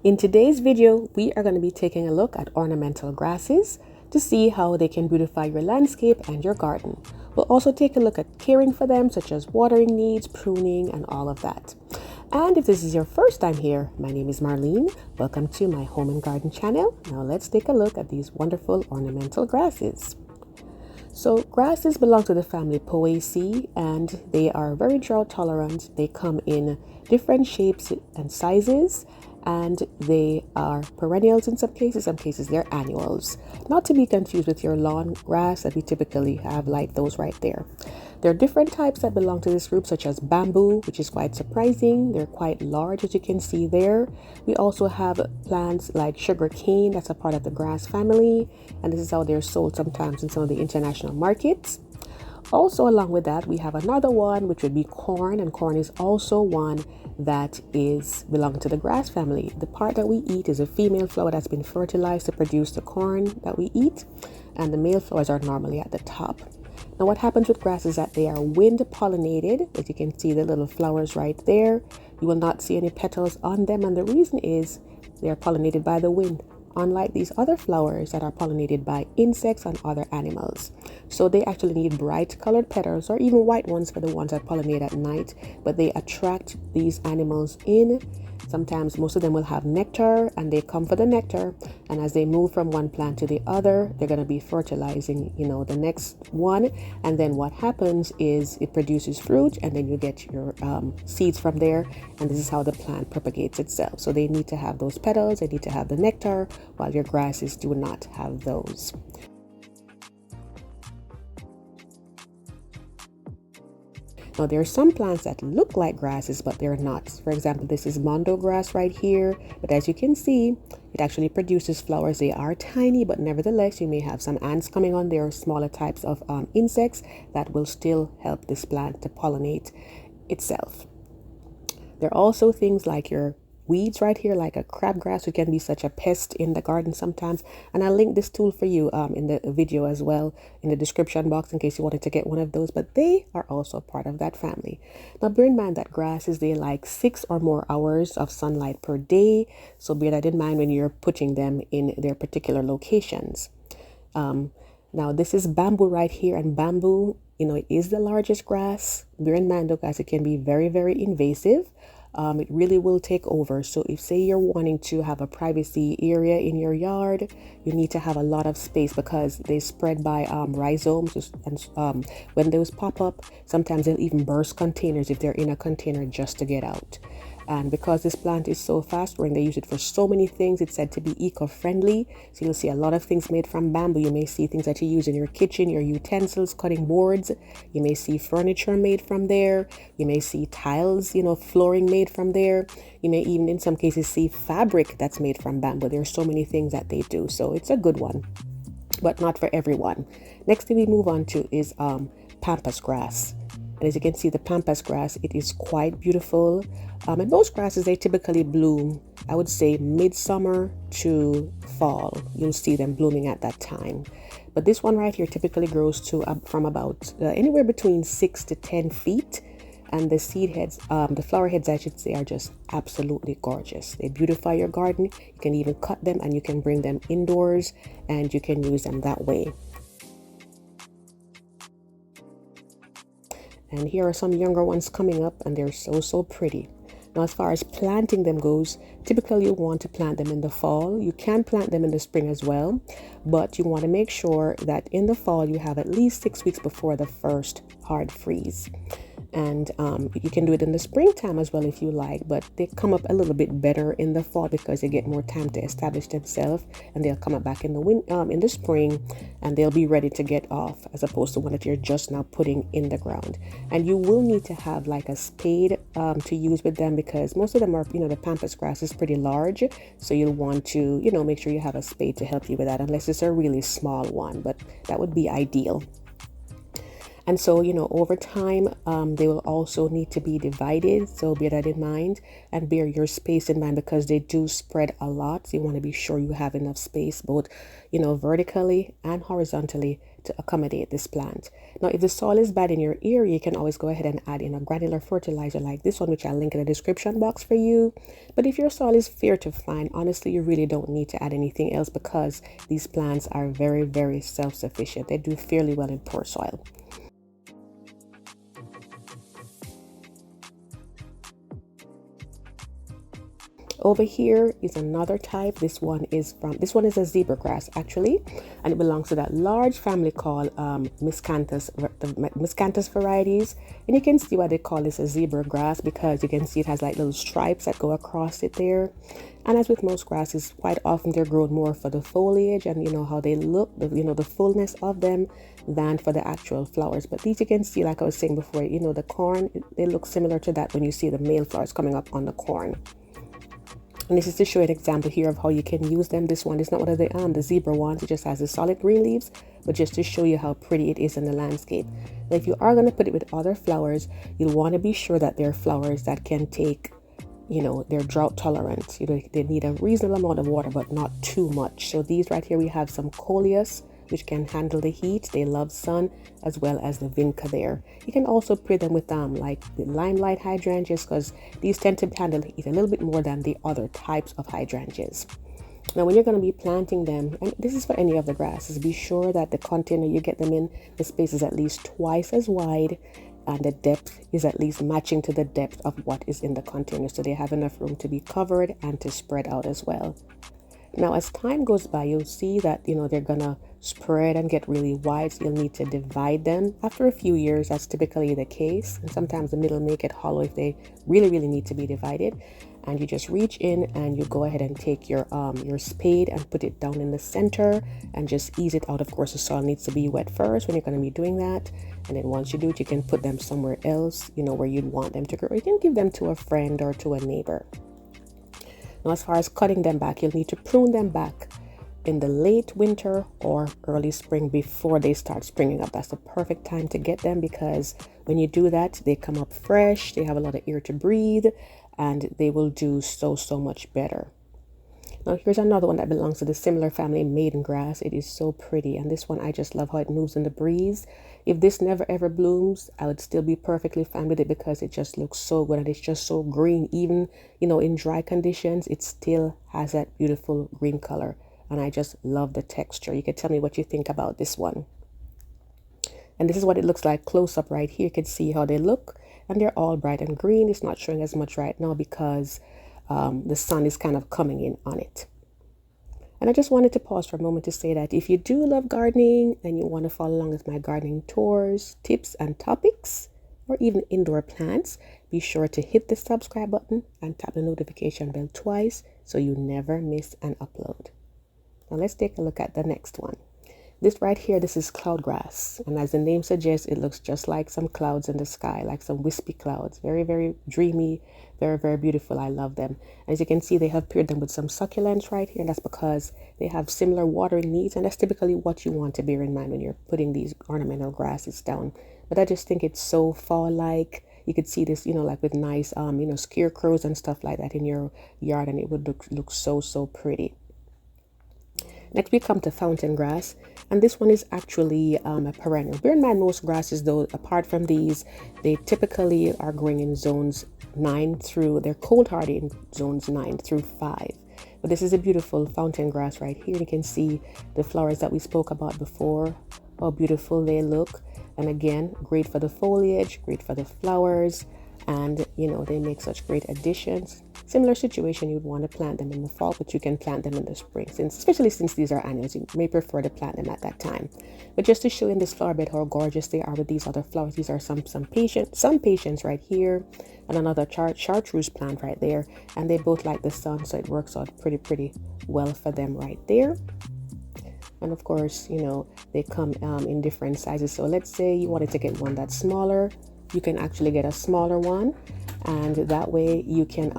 In today's video, we are going to be taking a look at ornamental grasses to see how they can beautify your landscape and your garden. We'll also take a look at caring for them, such as watering needs, pruning, and all of that. And if this is your first time here, my name is Marlene. Welcome to my home and garden channel. Now let's take a look at these wonderful ornamental grasses. So grasses belong to the family Poaceae and they are very drought tolerant. They come in different shapes and sizes, and they are perennials in some cases they're annuals. Not to be confused with your lawn grass that we typically have, like those right there. There are different types that belong to this group, such as bamboo, which is quite surprising. They're quite large, as you can see there. We also have plants like sugar cane, that's a part of the grass family, and this is how they're sold sometimes in some of the international markets. Also, along with that, we have another one, which would be corn, and corn is also one that is belong to the grass family. The part that we eat is a female flower that's been fertilized to produce the corn that we eat, and the male flowers are normally at the top. Now, what happens with grass is that they are wind pollinated. As you can see, the little flowers right there. You will not see any petals on them, and the reason is they are pollinated by the wind, unlike these other flowers that are pollinated by insects and other animals. So they actually need bright colored petals, or even white ones for the ones that pollinate at night, but they attract these animals in. Sometimes most of them will have nectar, and they come for the nectar, and as they move from one plant to the other, they're going to be fertilizing, the next one. And then what happens is it produces fruit, and then you get your seeds from there, and this is how the plant propagates itself. So they need to have those petals, they need to have the nectar, while your grasses do not have those. Now, there are some plants that look like grasses, but they're not. For example, this is mondo grass right here. But as you can see, it actually produces flowers. They are tiny, but nevertheless, you may have some ants coming on there, smaller types of insects that will still help this plant to pollinate itself. There are also things like your weeds right here, like a crabgrass, which can be such a pest in the garden sometimes. And I'll link this tool for you in the video as well in the description box in case you wanted to get one of those, but they are also part of that family. Now bear in mind that grasses, they like 6 or more hours of sunlight per day, so bear that in mind when you're putting them in their particular locations. Now this is bamboo right here, and bamboo, it is the largest grass. Bear in mind though, guys, it can be very, very invasive. It really will take over. So if say you're wanting to have a privacy area in your yard, you need to have a lot of space because they spread by rhizomes, and when those pop up, sometimes they'll even burst containers if they're in a container just to get out. And because this plant is so fast growing, they use it for so many things. It's said to be eco-friendly. So you'll see a lot of things made from bamboo. You may see things that you use in your kitchen, your utensils, cutting boards. You may see furniture made from there. You may see tiles, flooring made from there. You may even, in some cases, see fabric that's made from bamboo. There are so many things that they do. So it's a good one, but not for everyone. Next thing we move on to is Pampas grass. And as you can see, the Pampas grass, it is quite beautiful. And most grasses, they typically bloom, I would say, midsummer to fall. You'll see them blooming at that time. But this one right here typically grows to from about anywhere between 6 to 10 feet. And the seed heads, the flower heads, I should say, are just absolutely gorgeous. They beautify your garden. You can even cut them and you can bring them indoors and you can use them that way. And here are some younger ones coming up, and they're so pretty. Now, as far as planting them goes, typically you want to plant them in the fall. You can plant them in the spring as well, but you want to make sure that in the fall you have at least 6 weeks before the first hard freeze. And you can do it in the springtime as well if you like, but they come up a little bit better in the fall because they get more time to establish themselves, and they'll come up back in the spring, and they'll be ready to get off, as opposed to one that you're just now putting in the ground. And you will need to have like a spade to use with them because most of them are, the Pampas grass is pretty large, so you'll want to, make sure you have a spade to help you with that, unless it's a really small one, but that would be ideal. And so, over time, they will also need to be divided. So bear that in mind and bear your space in mind because they do spread a lot. So you want to be sure you have enough space, both, vertically and horizontally to accommodate this plant. Now, if the soil is bad in your area, you can always go ahead and add in a granular fertilizer like this one, which I'll link in the description box for you. But if your soil is fair to fine, honestly, you really don't need to add anything else because these plants are very, very self-sufficient. They do fairly well in poor soil. Over here is another type. This one is a zebra grass actually, and it belongs to that large family called miscanthus, the miscanthus varieties. And you can see why they call this a zebra grass, because you can see it has like little stripes that go across it there. And as with most grasses, quite often they're grown more for the foliage and how they look, the fullness of them, than for the actual flowers. But these, you can see, like I was saying before, the corn, they look similar to that when you see the male flowers coming up on the corn. And this is to show an example here of how you can use them. This one is not one of the zebra ones. It just has the solid green leaves, but just to show you how pretty it is in the landscape. Now, if you are going to put it with other flowers, you'll want to be sure that they're flowers that can take, they're drought tolerant. They need a reasonable amount of water, but not too much. So these right here, we have some coleus, which can handle the heat. They love sun, as well as the vinca there. You can also pair them with like the limelight hydrangeas, because these tend to handle the heat a little bit more than the other types of hydrangeas. Now, when you're going to be planting them, and this is for any of the grasses, be sure that the container you get them in, the space is at least twice as wide, and the depth is at least matching to the depth of what is in the container, so they have enough room to be covered and to spread out as well. Now, as time goes by, you'll see that, they're going to spread and get really wide, so you'll need to divide them. After a few years, that's typically the case. And sometimes the middle may get hollow if they really, really need to be divided. And you just reach in and you go ahead and take your spade and put it down in the center and just ease it out. Of course, the soil needs to be wet first when you're going to be doing that. And then once you do it, you can put them somewhere else, where you'd want them to grow. You can give them to a friend or to a neighbor. Now, as far as cutting them back, you'll need to prune them back in the late winter or early spring before they start springing up. That's the perfect time to get them, because when you do that, they come up fresh, they have a lot of air to breathe, and they will do so much better. Now, here's another one that belongs to the similar family, Maiden grass. It is so pretty, and this one, I just love how it moves in the breeze. If this never ever blooms, I would still be perfectly fine with it, because it just looks so good and it's just so green. Even, in dry conditions, it still has that beautiful green color, and I just love the texture. You can tell me what you think about this one. And this is what it looks like close up right here. You can see how they look, and they're all bright and green. It's not showing as much right now because the sun is kind of coming in on it. And I just wanted to pause for a moment to say that if you do love gardening and you want to follow along with my gardening tours, tips, and topics, or even indoor plants, be sure to hit the subscribe button and tap the notification bell twice so you never miss an upload. Now let's take a look at the next one. This right here, this is cloudgrass, and as the name suggests, it looks just like some clouds in the sky, like some wispy clouds. Very, very dreamy, very, very beautiful. I love them. As you can see, they have paired them with some succulents right here, and that's because they have similar watering needs, and that's typically what you want to bear in mind when you're putting these ornamental grasses down. But I just think it's so fall-like. You could see this, like with nice, scarecrows and stuff like that in your yard, and it would look so pretty. Next, we come to fountain grass, and this one is actually a perennial. Bear in mind, most grasses, though, apart from these, they typically are growing in zones 9 through, they're cold hardy in zones 9 through 5. But this is a beautiful fountain grass right here. You can see the flowers that we spoke about before, how beautiful they look. And again, great for the foliage, great for the flowers, and they make such great additions. Similar situation, you'd want to plant them in the fall, but you can plant them in the spring, especially since these are annuals. You may prefer to plant them at that time. But just to show in this flower bed how gorgeous they are with these other flowers, these are some patience right here, and another chartreuse plant right there, and they both like the sun, so it works out pretty well for them right there. And of course, they come in different sizes. So let's say you wanted to get one that's smaller, you can actually get a smaller one, and that way you can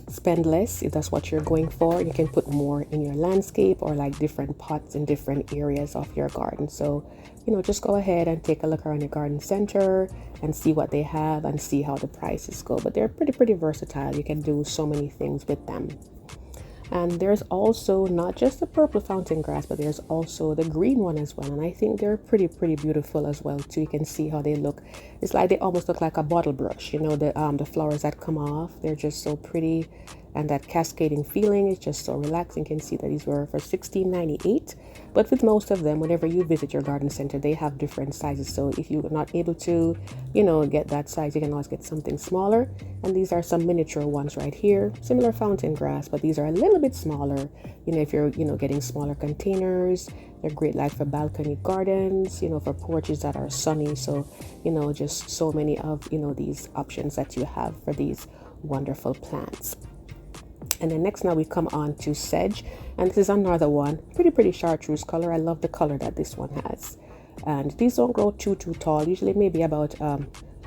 spend less if that's what you're going for. You can put more in your landscape or like different pots in different areas of your garden. So just go ahead and take a look around your garden center and see what they have and see how the prices go. But they're pretty versatile. You can do so many things with them. And there's also not just the purple fountain grass, but there's also the green one as well. And I think they're pretty beautiful as well too. You can see how they look. It's like they almost look like a bottle brush, you know, the flowers that come off. They're just so pretty. And that cascading feeling is just so relaxing. You can see that these were for $16.98. But with most of them, whenever you visit your garden center, they have different sizes. So if you're not able to, you know, get that size, you can always get something smaller. And these are some miniature ones right here. Similar fountain grass, but these are a little bit smaller. You know, if you're, you know, getting smaller containers, they're great like for balcony gardens, you know, for porches that are sunny. So, you know, just so many of, you know, these options that you have for these wonderful plants. And then next now we come on to sedge, and this is another one, pretty chartreuse color. I love the color that this one has. And these don't grow too tall, usually maybe about a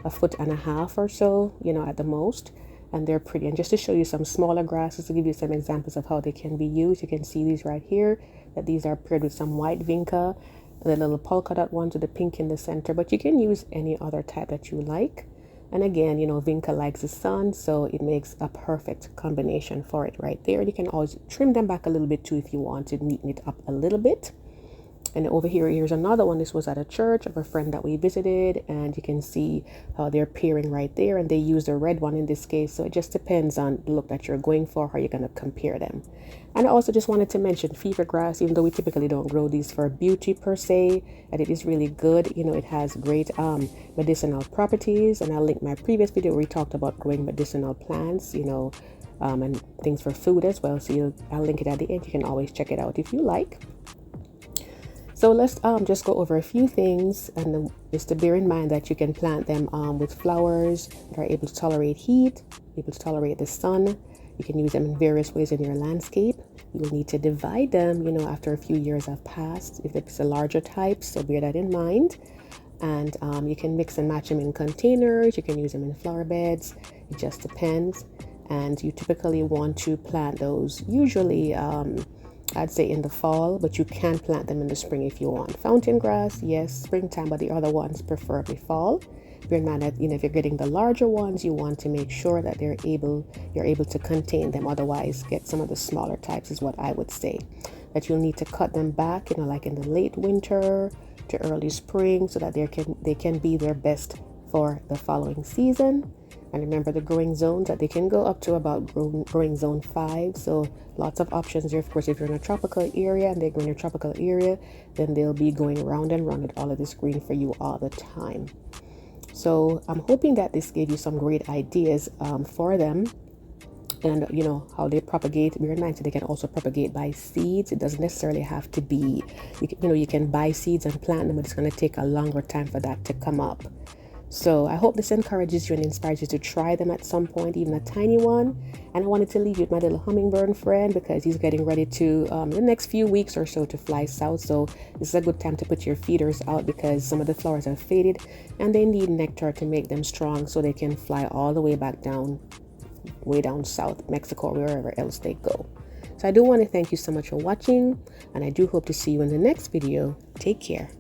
1.5 feet or so, you know, at the most. And they're pretty. And just to show you some smaller grasses, to give you some examples of how they can be used, you can see these right here, that these are paired with some white vinca, the little polka dot ones with the pink in the center, but you can use any other type that you like. And again, you know, vinca likes the sun, so it makes a perfect combination for it right there. And you can always trim them back a little bit too if you want to neaten it up a little bit. And over here's another one. This was at a church of a friend that we visited, and you can see how they're pairing right there, and they use the red one in this case. So it just depends on the look that you're going for, how you're going to compare them. And I also just wanted to mention fever grass, even though we typically don't grow these for beauty per se, and it is really good. You know, it has great medicinal properties, and I'll link my previous video where we talked about growing medicinal plants, you know, and things for food as well. So I'll link it at the end. You can always check it out if you like. So let's just go over a few things, and just to bear in mind that you can plant them with flowers that are able to tolerate heat, able to tolerate the sun. You can use them in various ways in your landscape. You will need to divide them, you know, after a few years have passed, if it's a larger type, so bear that in mind. And you can mix and match them in containers. You can use them in flower beds. It just depends. And you typically want to plant those usually I'd say in the fall, but you can plant them in the spring if you want. Fountain grass, yes, springtime, but the other ones preferably fall. Bear in mind that, you know, if you're getting the larger ones, you want to make sure that you're able to contain them. Otherwise, get some of the smaller types is what I would say. That you'll need to cut them back, you know, like in the late winter to early spring, so that they can be their best for the following season. And remember the growing zones, that they can go up to about growing zone 5. So lots of options there. Of course, if you're in a tropical area and they grow in a tropical area, then they'll be going round and round with all of this green for you all the time. So I'm hoping that this gave you some great ideas for them. And you know how they propagate. Bear in mind, so they can also propagate by seeds. It doesn't necessarily have to be, you can buy seeds and plant them, but it's going to take a longer time for that to come up. So I hope this encourages you and inspires you to try them at some point, even a tiny one. And I wanted to leave you with my little hummingbird friend, because he's getting ready to, the next few weeks or so, to fly south. So this is a good time to put your feeders out, because some of the flowers are faded and they need nectar to make them strong, so they can fly all the way back down, way down south, Mexico, or wherever else they go. So I do want to thank you so much for watching, and I do hope to see you in the next video. Take care.